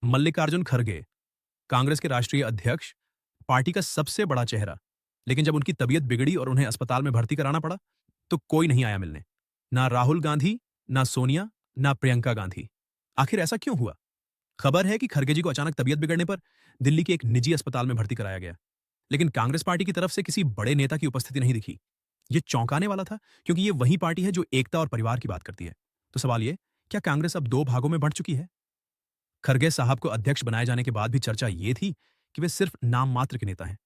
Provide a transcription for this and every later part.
मल्लिकार्जुन खड़गे, कांग्रेस के राष्ट्रीय अध्यक्ष, पार्टी का सबसे बड़ा चेहरा। लेकिन जब उनकी तबीयत बिगड़ी और उन्हें अस्पताल में भर्ती कराना पड़ा, तो कोई नहीं आया मिलने। ना राहुल गांधी, ना सोनिया, ना प्रियंका गांधी। आखिर ऐसा क्यों हुआ? खबर है कि खड़गे जी को अचानक तबीयत बिगड़ने पर दिल्ली के एक निजी अस्पताल में भर्ती कराया गया। लेकिन कांग्रेस पार्टी की तरफ से किसी बड़े नेता की उपस्थिति नहीं दिखी। ये चौंकाने वाला था, क्योंकि ये वही पार्टी है जो एकता और परिवार की बात करती है। तो सवाल ये, क्या कांग्रेस अब दो भागों में बंट चुकी है? खरगे साहब को अध्यक्ष बनाए जाने के बाद भी चर्चा ये थी कि वे सिर्फ नाम मात्र के नेता हैं,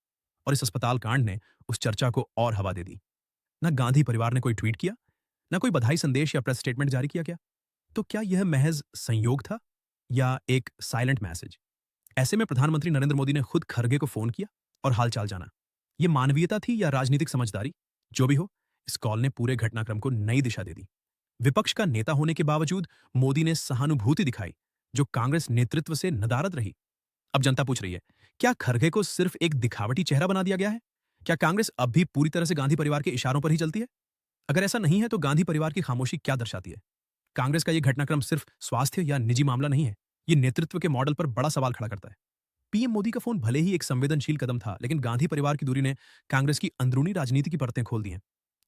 और इस अस्पताल कांड ने उस चर्चा को और हवा दे दी। न गांधी परिवार ने कोई ट्वीट किया, न कोई बधाई संदेश या प्रेस स्टेटमेंट जारी किया गया। तो क्या यह महज संयोग था, या एक साइलेंट मैसेज? ऐसे में प्रधानमंत्री नरेंद्र मोदी ने खुद खरगे को फोन किया और हालचाल जाना। यह मानवीयता थी या राजनीतिक समझदारी? जो भी हो, इस कॉल ने पूरे घटनाक्रम को नई दिशा दे दी। विपक्ष का नेता होने के बावजूद मोदी ने सहानुभूति दिखाई, जो कांग्रेस नेतृत्व से नदारद रही। अब जनता पूछ रही है, क्या खरगे को सिर्फ एक दिखावटी चेहरा बना दिया गया है? क्या कांग्रेस अब भी पूरी तरह से गांधी परिवार के इशारों पर ही चलती है? अगर ऐसा नहीं है, तो गांधी परिवार की खामोशी क्या दर्शाती है? कांग्रेस का यह घटनाक्रम सिर्फ स्वास्थ्य या निजी मामला नहीं है, ये नेतृत्व के मॉडल पर बड़ा सवाल खड़ा करता है। पीएम मोदी का फोन भले ही एक संवेदनशील कदम था, लेकिन गांधी परिवार की दूरी ने कांग्रेस की अंदरूनी राजनीति की परतें खोल दी हैं।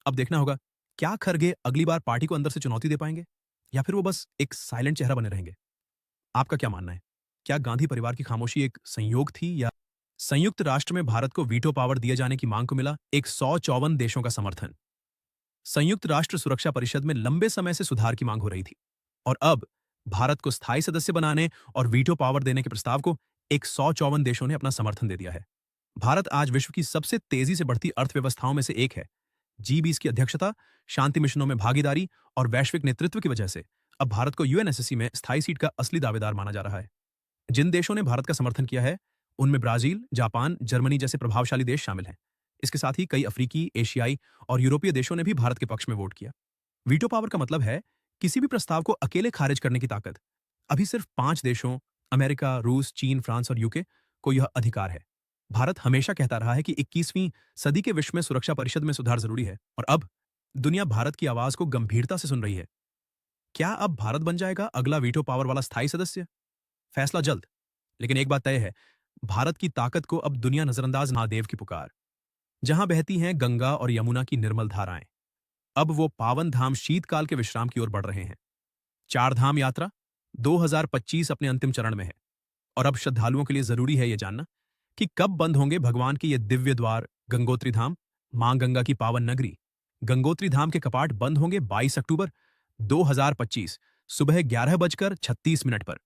अब देखना होगा, क्या खरगे अगली बार पार्टी को अंदर से चुनौती दे पाएंगे, या फिर वो बस एक साइलेंट चेहरा बने रहेंगे? आपका क्या मानना है? क्या गांधी परिवार की खामोशी एक संयोग थी, या संयुक्त राष्ट्र में भारत को वीटो पावर दिए जाने की मांग को मिला 154 देशों का समर्थन? संयुक्त राष्ट्र सुरक्षा परिषद में लंबे समय से सुधार की मांग हो रही थी, और अब भारत को स्थायी सदस्य बनाने और वीटो पावर देने के प्रस्ताव को 154 देशों ने अपना समर्थन दे दिया है। भारत आज विश्व की सबसे तेजी से बढ़ती अर्थव्यवस्थाओं में से एक है। G20 की अध्यक्षता, शांति मिशनों में भागीदारी और वैश्विक नेतृत्व की वजह से अब भारत को यूएनएससी में स्थायी सीट का असली दावेदार माना जा रहा है। जिन देशों ने भारत का समर्थन किया है, उनमें ब्राजील, जापान, जर्मनी जैसे प्रभावशाली देश शामिल हैं। इसके साथ ही कई अफ्रीकी, एशियाई और यूरोपीय देशों ने भी भारत के पक्ष में वोट किया। वीटो पावर का मतलब है किसी भी प्रस्ताव को अकेले खारिज करने की ताकत। अभी सिर्फ 5 देशों, अमेरिका, रूस, चीन, फ्रांस और यूके, को यह अधिकार है। भारत हमेशा कहता रहा है कि 21वीं सदी के विश्व में सुरक्षा परिषद में सुधार जरूरी है, और अब दुनिया भारत की आवाज को गंभीरता से सुन रही है। क्या अब भारत बन जाएगा अगला वीटो पावर वाला स्थायी सदस्य? फैसला जल्द, लेकिन एक बात तय है, भारत की ताकत को अब दुनिया नजरअंदाज महादेव की पुकार। जहां बहती हैं गंगा और यमुना की निर्मल धाराएं, अब वो पावन धाम शीतकाल के विश्राम की ओर बढ़ रहे हैं। चार धाम यात्रा 2025 अपने अंतिम चरण में है, और अब श्रद्धालुओं के लिए जरूरी है यह जानना कि कब बंद होंगे भगवान के ये दिव्य द्वार गंगोत्री धाम, मां गंगा की पावन नगरी। गंगोत्री धाम के कपाट बंद होंगे 22 अक्टूबर 2025 सुबह 11:36 पर।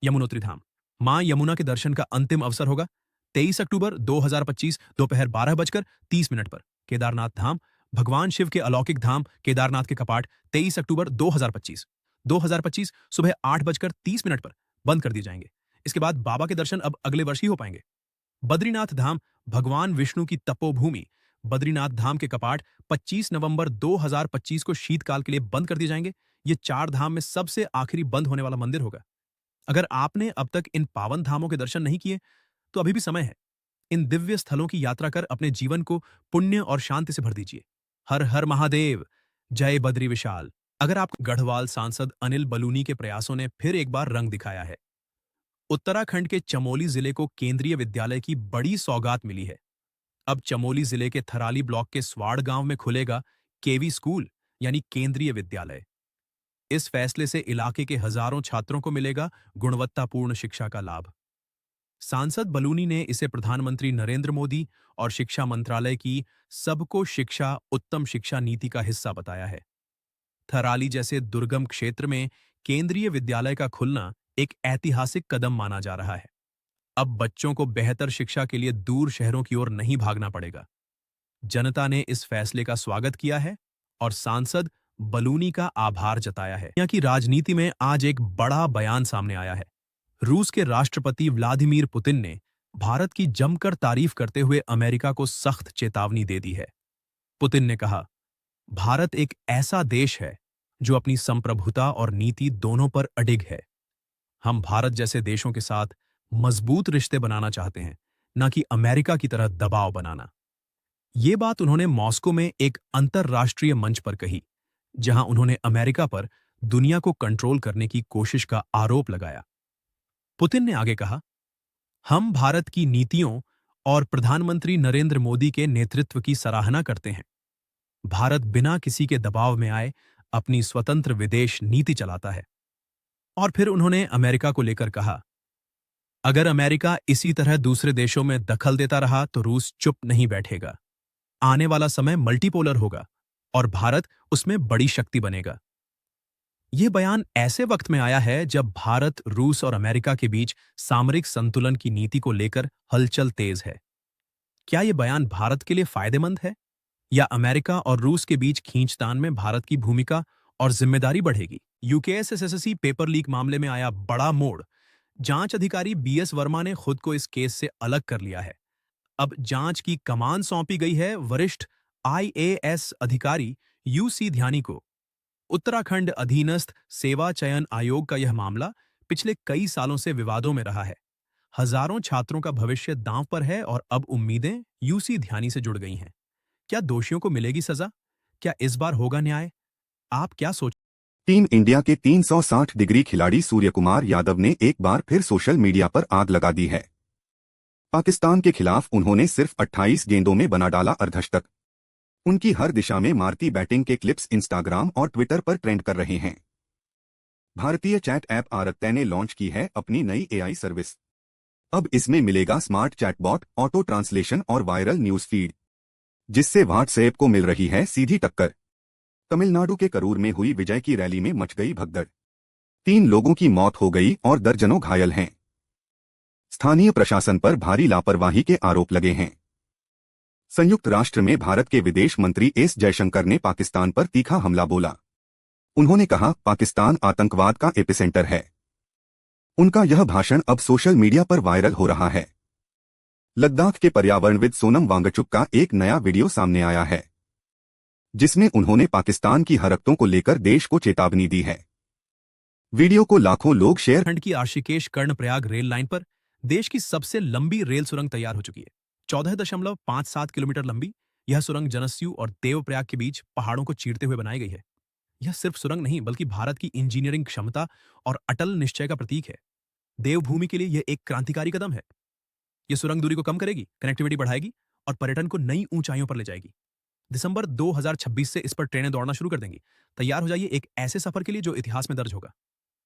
यमुनोत्री धाम, मां यमुना के दर्शन का अंतिम अवसर होगा 23 अक्टूबर 2025 दोपहर 12:30 पर। केदारनाथ धाम, भगवान शिव के अलौकिक धाम केदारनाथ के कपाट 23 अक्टूबर 2025 सुबह 8:30 पर बंद कर दिए जाएंगे। इसके बाद बाबा के दर्शन अब अगले वर्ष ही हो पाएंगे। बद्रीनाथ धाम, भगवान विष्णु की तपोभूमि बद्रीनाथ धाम के कपाट 25 नवंबर 2025 को शीतकाल के लिए बंद कर दिए जाएंगे। ये 4 धाम में सबसे आखिरी बंद होने वाला मंदिर होगा। अगर आपने अब तक इन पावन धामों के दर्शन नहीं किए, तो अभी भी समय है। इन दिव्य स्थलों की यात्रा कर अपने जीवन को पुण्य और शांति से भर दीजिए। हर हर महादेव, जय बद्री विशाल। अगर आपको गढ़वाल सांसद अनिल बलूनी के प्रयासों ने फिर एक बार रंग दिखाया है। उत्तराखंड के चमोली जिले को केंद्रीय विद्यालय की बड़ी सौगात मिली है। अब चमोली जिले के थराली ब्लॉक के स्वाड़ गांव में खुलेगा केवी स्कूल, यानी केंद्रीय विद्यालय। इस फैसले से इलाके के हजारों छात्रों को मिलेगा गुणवत्तापूर्ण शिक्षा का लाभ। सांसद बलूनी ने इसे प्रधानमंत्री नरेंद्र मोदी और शिक्षा मंत्रालय की सबको शिक्षा, उत्तम शिक्षा नीति का हिस्सा बताया है। थराली जैसे दुर्गम क्षेत्र में केंद्रीय विद्यालय का खुलना एक ऐतिहासिक कदम माना जा रहा है। अब बच्चों को बेहतर शिक्षा के लिए दूर शहरों की ओर नहीं भागना पड़ेगा। जनता ने इस फैसले का स्वागत किया है और सांसद बलूनी का आभार जताया है। यहाँ की राजनीति में आज एक बड़ा बयान सामने आया है। रूस के राष्ट्रपति व्लादिमीर पुतिन ने भारत की जमकर तारीफ करते हुए अमेरिका को सख्त चेतावनी दे दी है। पुतिन ने कहा, भारत एक ऐसा देश है जो अपनी संप्रभुता और नीति दोनों पर अडिग है। हम भारत जैसे देशों के साथ मजबूत रिश्ते बनाना चाहते हैं, न कि अमेरिका की तरह दबाव बनाना। ये बात उन्होंने मॉस्को में एक अंतरराष्ट्रीय मंच पर कही, जहां उन्होंने अमेरिका पर दुनिया को कंट्रोल करने की कोशिश का आरोप लगाया। पुतिन ने आगे कहा, हम भारत की नीतियों और प्रधानमंत्री नरेंद्र मोदी के नेतृत्व की सराहना करते हैं। भारत बिना किसी के दबाव में आए अपनी स्वतंत्र विदेश नीति चलाता है। और फिर उन्होंने अमेरिका को लेकर कहा, अगर अमेरिका इसी तरह दूसरे देशों में दखल देता रहा तो रूस चुप नहीं बैठेगा। आने वाला समय मल्टीपोलर होगा और भारत उसमें बड़ी शक्ति बनेगा। यह बयान ऐसे वक्त में आया है जब भारत, रूस और अमेरिका के बीच सामरिक संतुलन की नीति को लेकर हलचल तेज है। क्या यह बयान भारत के लिए फायदेमंद है या अमेरिका और रूस के बीच खींचतान में भारत की भूमिका और जिम्मेदारी बढ़ेगी? यूकेएसएसएससी पेपर लीक मामले में आया बड़ा मोड़। जांच अधिकारी बीएस वर्मा ने खुद को इस केस से अलग कर लिया है। अब जांच की कमान सौंपी गई है वरिष्ठ आईएएस अधिकारी यूसी ध्यानी को। उत्तराखंड अधीनस्थ सेवा चयन आयोग का यह मामला पिछले कई सालों से विवादों में रहा है। हजारों छात्रों का भविष्य दांव पर है और अब उम्मीदें यूसी ध्यानी से जुड़ गई हैं। क्या दोषियों को मिलेगी सजा? क्या इस बार होगा न्याय? आप क्या सोच? टीम इंडिया के 360 डिग्री खिलाड़ी सूर्यकुमार यादव ने एक बार फिर सोशल मीडिया पर आग लगा दी है। पाकिस्तान के खिलाफ उन्होंने सिर्फ 28 गेंदों में बना डाला अर्धशतक। उनकी हर दिशा में मारती बैटिंग के क्लिप्स इंस्टाग्राम और ट्विटर पर ट्रेंड कर रहे हैं। भारतीय चैट ऐप आरक्तै ने लॉन्च की है अपनी नई एआई सर्विस। अब इसमें मिलेगा स्मार्ट चैटबॉट, ऑटो ट्रांसलेशन और वायरल न्यूज फीड, जिससे व्हाट्सएप को मिल रही है सीधी टक्कर। तमिलनाडु के करूर में हुई विजय की रैली में मच गई भगदड़। 3 लोगों की मौत हो गई और दर्जनों घायल हैं। स्थानीय प्रशासन पर भारी लापरवाही के आरोप लगे हैं। संयुक्त राष्ट्र में भारत के विदेश मंत्री एस जयशंकर ने पाकिस्तान पर तीखा हमला बोला। उन्होंने कहा, पाकिस्तान आतंकवाद का एपिसेंटर है। उनका यह भाषण अब सोशल मीडिया पर वायरल हो रहा है। लद्दाख के पर्यावरणविद सोनम वांगचुक का एक नया वीडियो सामने आया है, जिसमें उन्होंने पाकिस्तान की हरकतों को लेकर देश को चेतावनी दी है। वीडियो को लाखों लोग शेयर। खंड की आशिकेश कर्णप्रयाग रेल लाइन पर देश की सबसे लंबी रेल सुरंग तैयार हो चुकी है। 14.57 किलोमीटर लंबी यह सुरंग जनस्यू और देवप्रयाग के बीच पहाड़ों को चीरते हुए बनाई गई है। यह सिर्फ सुरंग नहीं बल्कि भारत की इंजीनियरिंग क्षमता और अटल निश्चय का प्रतीक है। देवभूमि के लिए यह एक क्रांतिकारी कदम है। यह सुरंग दूरी को कम करेगी, कनेक्टिविटी बढ़ाएगी और पर्यटन को नई ऊंचाइयों पर ले जाएगी। दिसंबर 2026 से इस पर ट्रेनें दौड़ना शुरू कर देंगी। तैयार हो जाइए एक ऐसे सफर के लिए जो इतिहास में दर्ज होगा।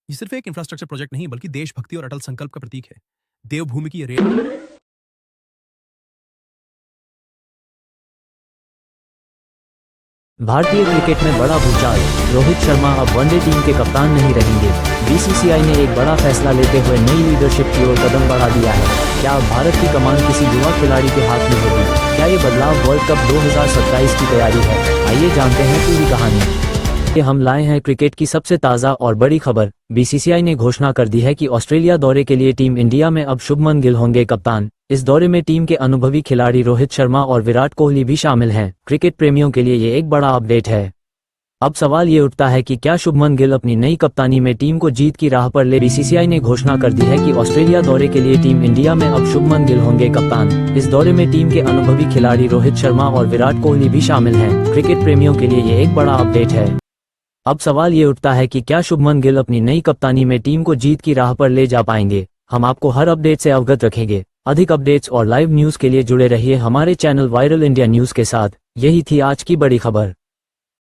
यह सिर्फ एक इंफ्रास्ट्रक्चर प्रोजेक्ट नहीं बल्कि देशभक्ति और अटल संकल्प का प्रतीक है। देवभूमि की यह रेल। भारतीय क्रिकेट में बड़ा भूचाल। रोहित शर्मा अब वनडे टीम के कप्तान नहीं रहेंगे। बीसीसीआई ने एक बड़ा फैसला लेते हुए नई लीडरशिप की ओर कदम बढ़ा दिया है। क्या अब भारत की कमान किसी युवा खिलाड़ी के हाथ में होगी? क्या ये बदलाव वर्ल्ड कप 2027 की तैयारी है? आइए जानते हैं पूरी कहानी। हम लाए हैं क्रिकेट की सबसे ताज़ा और बड़ी खबर। बीसीसीआई ने घोषणा कर दी है कि ऑस्ट्रेलिया दौरे के लिए टीम इंडिया में अब शुभमन गिल होंगे कप्तान। इस दौरे में टीम के अनुभवी खिलाड़ी रोहित शर्मा और विराट कोहली भी शामिल हैं। क्रिकेट प्रेमियों के लिए ये एक बड़ा अपडेट है। अब सवाल ये उठता है कि क्या शुभमन गिल अपनी नई कप्तानी में टीम को जीत की राह पर ले? बीसीसीआई ने घोषणा कर दी है कि ऑस्ट्रेलिया दौरे के लिए टीम इंडिया में अब शुभमन गिल होंगे कप्तान। इस दौरे में टीम के अनुभवी खिलाड़ी रोहित शर्मा और विराट कोहली भी शामिल हैं। क्रिकेट प्रेमियों के लिए ये एक बड़ा अपडेट है। अब सवाल ये उठता है कि क्या शुभमन गिल अपनी नई कप्तानी में टीम को जीत की राह पर ले जा पाएंगे? हम आपको हर अपडेट से अवगत रखेंगे। अधिक अपडेट्स और लाइव न्यूज के लिए जुड़े रहिए हमारे चैनल वायरल इंडिया न्यूज के साथ। यही थी आज की बड़ी खबर।